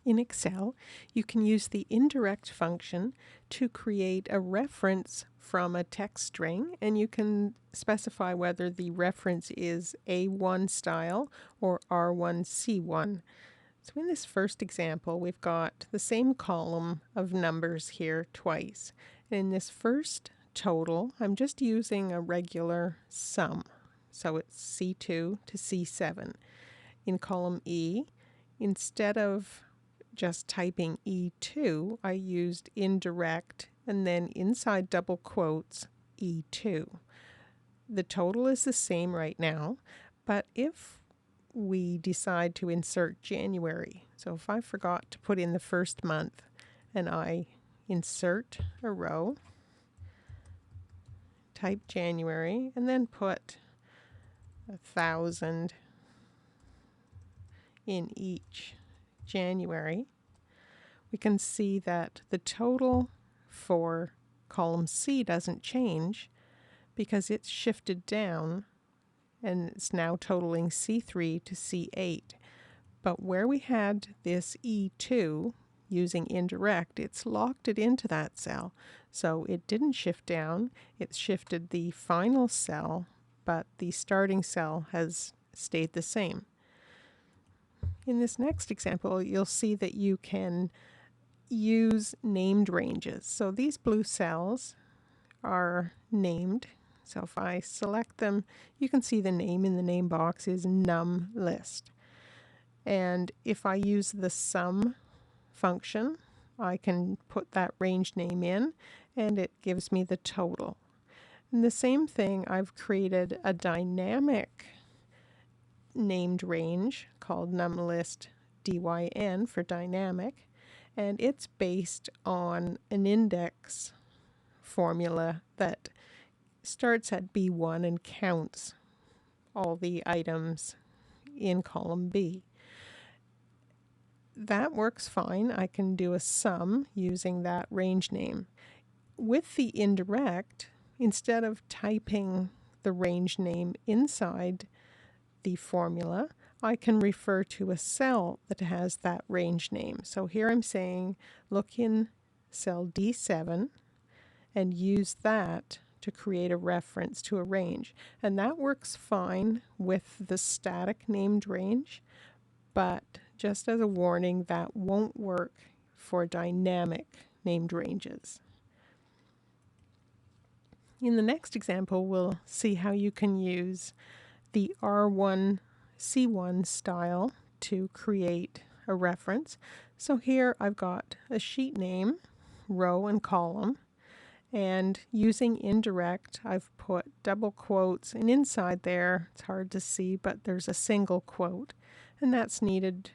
In Excel, you can use the indirect function to create a reference from a text string, and you can specify whether the reference is A1 style or R1C1. So in this first example, we've got the same column of numbers here twice. In this first total, I'm just using a regular sum. So it's C2 to C7. In column E, instead of just typing E2, I used indirect and then inside double quotes E2. The total is the same right now, but if we decide to insert January, so if I forgot to put in the first month and I insert a row, type January, and then put 1,000 in each January, we can see that the total for column C doesn't change because it's shifted down and it's now totaling C3 to C8. But where we had this E2 using indirect, it's locked it into that cell. So it didn't shift down, it shifted the final cell, but the starting cell has stayed the same. In this next example, you'll see that you can use named ranges. So these blue cells are named. So if I select them, you can see the name in the name box is num list. And if I use the sum function, I can put that range name in and it gives me the total. And the same thing, I've created a dynamic named range called numList dyn for dynamic, and it's based on an index formula that starts at B1 and counts all the items in column B. That works fine. I can do a sum using that range name. With the indirect, instead of typing the range name inside the formula, I can refer to a cell that has that range name. So here I'm saying look in cell D7 and use that to create a reference to a range. And that works fine with the static named range, but just as a warning, that won't work for dynamic named ranges. In the next example, we'll see how you can use the R1C1 style to create a reference. So here I've got a sheet name, row and column, and using indirect, I've put double quotes, and inside there, it's hard to see, but there's a single quote, and that's needed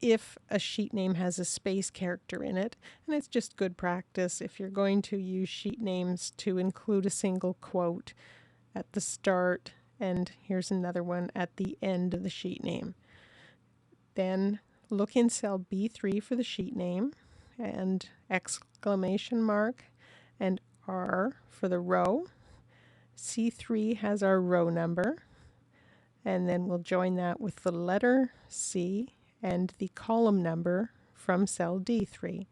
if a sheet name has a space character in it, and it's just good practice if you're going to use sheet names to include a single quote at the start, and here's another one at the end of the sheet name. Then look in cell B3 for the sheet name, and exclamation mark, and R for the row. C3 has our row number, and then we'll join that with the letter C and the column number from cell D3.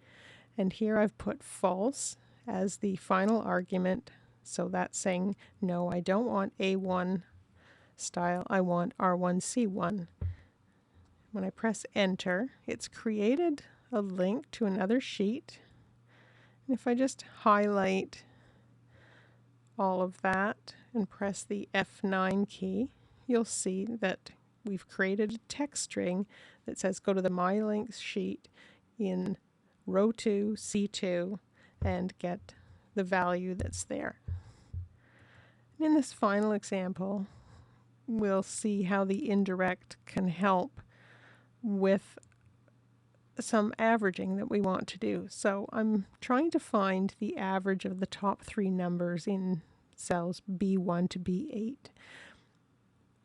And here I've put false as the final argument, so that's saying no, I don't want A1 style, I want R1C1. When I press enter, it's created a link to another sheet. And if I just highlight all of that and press the F9 key, you'll see that we've created a text string that says go to the My Links sheet in row 2, C2, and get the value that's there. In this final example, we'll see how the indirect can help with some averaging that we want to do. So I'm trying to find the average of the top 3 numbers in cells B1 to B8.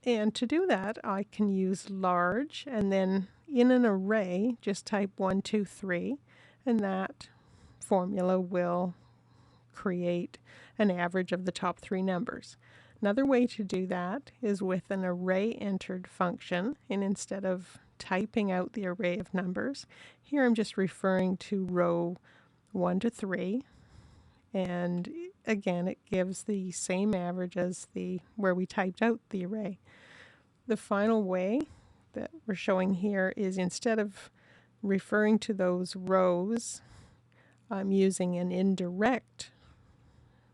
And to do that, I can use large, and then in an array, just type 1, 2, 3, and that formula will create an average of the top 3 numbers. Another way to do that is with an array entered function, and instead of typing out the array of numbers. Here I'm just referring to row 1 to 3. And again, it gives the same average as where we typed out the array. The final way that we're showing here is, instead of referring to those rows, I'm using an indirect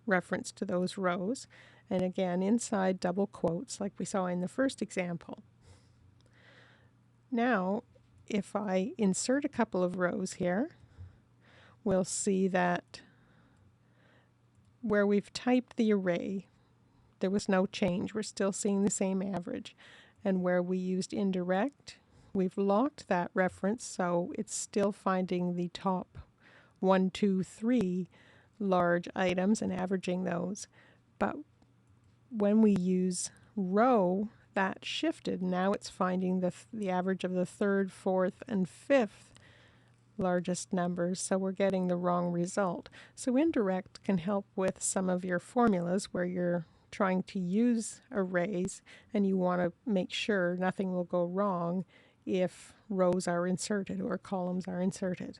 reference to those rows. And again, inside double quotes like we saw in the first example. Now, if I insert a couple of rows here, we'll see that where we've typed the array, there was no change. We're still seeing the same average. And where we used indirect, we've locked that reference, so it's still finding the top 1, 2, 3 large items and averaging those. But when we use row, that shifted. Now it's finding the average of the third, fourth, and fifth largest numbers, so we're getting the wrong result. So indirect can help with some of your formulas where you're trying to use arrays and you want to make sure nothing will go wrong if rows are inserted or columns are inserted.